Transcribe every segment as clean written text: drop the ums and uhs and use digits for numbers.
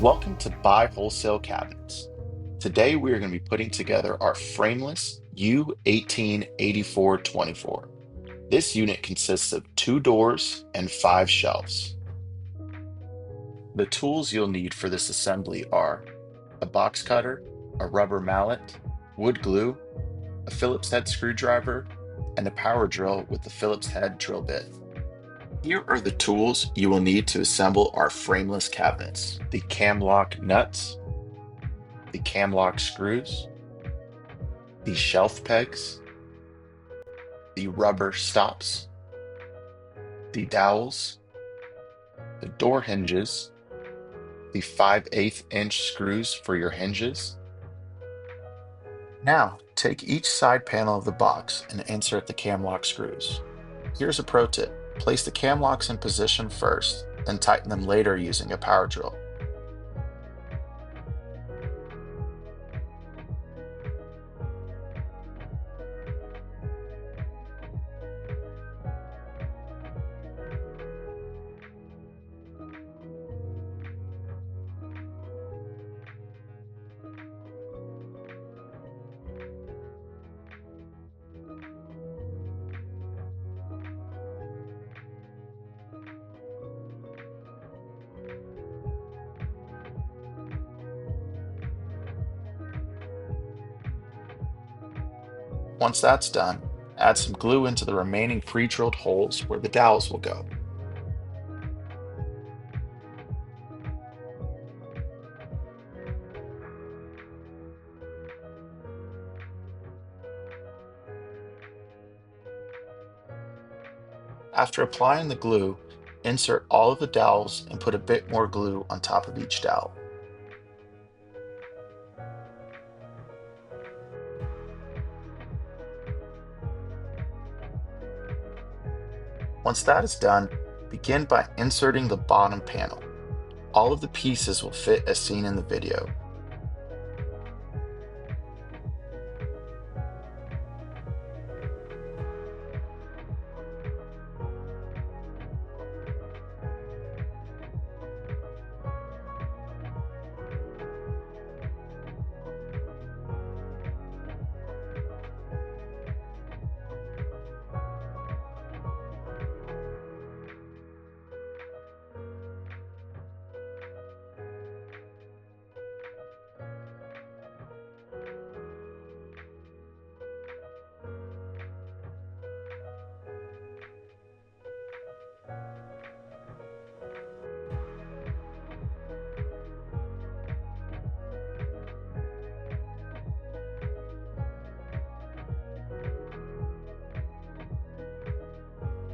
Welcome to Buy Wholesale Cabinets. Today we are going to be putting together our frameless U188424. This unit consists of 2 doors and 5 shelves. The tools you'll need for this assembly are a box cutter, a rubber mallet, wood glue, a Phillips head screwdriver, and a power drill with the Phillips head drill bit. Here are the tools you will need to assemble our frameless cabinets: the cam lock nuts, the cam lock screws, the shelf pegs, the rubber stops, the dowels, the door hinges, the 5/8 inch screws for your hinges. Now, take each side panel of the box and insert the cam lock screws. Here's a pro tip: place the cam locks in position first, then tighten them later using a power drill. Once that's done, add some glue into the remaining pre-drilled holes where the dowels will go. After applying the glue, insert all of the dowels and put a bit more glue on top of each dowel. Once that is done, begin by inserting the bottom panel. All of the pieces will fit as seen in the video.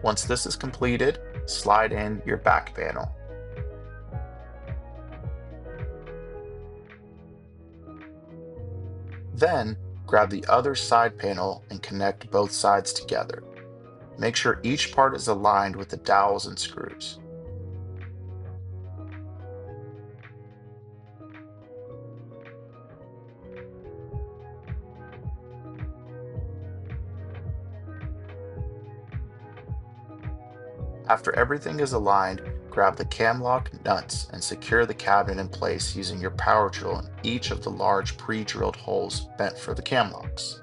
Once this is completed, slide in your back panel. Then, grab the other side panel and connect both sides together. Make sure each part is aligned with the dowels and screws. After everything is aligned, grab the cam lock nuts and secure the cabinet in place using your power drill in each of the large pre-drilled holes meant for the cam locks.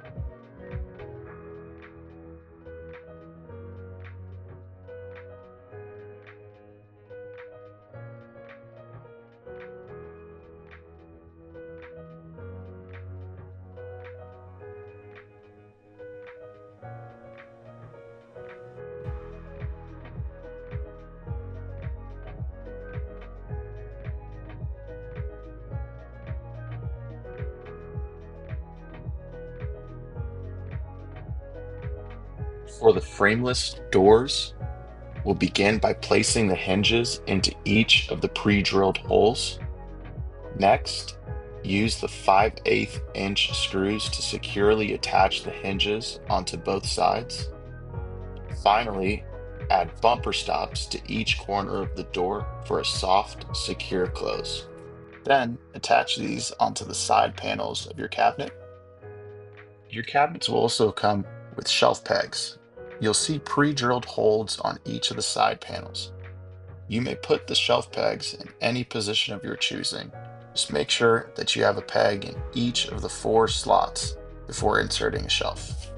For the frameless doors, we'll begin by placing the hinges into each of the pre-drilled holes. Next, use the 5/8 inch screws to securely attach the hinges onto both sides. Finally, add bumper stops to each corner of the door for a soft, secure close. Then, attach these onto the side panels of your cabinet. Your cabinets will also come with shelf pegs. You'll see pre-drilled holes on each of the side panels. You may put the shelf pegs in any position of your choosing. Just make sure that you have a peg in each of the 4 slots before inserting a shelf.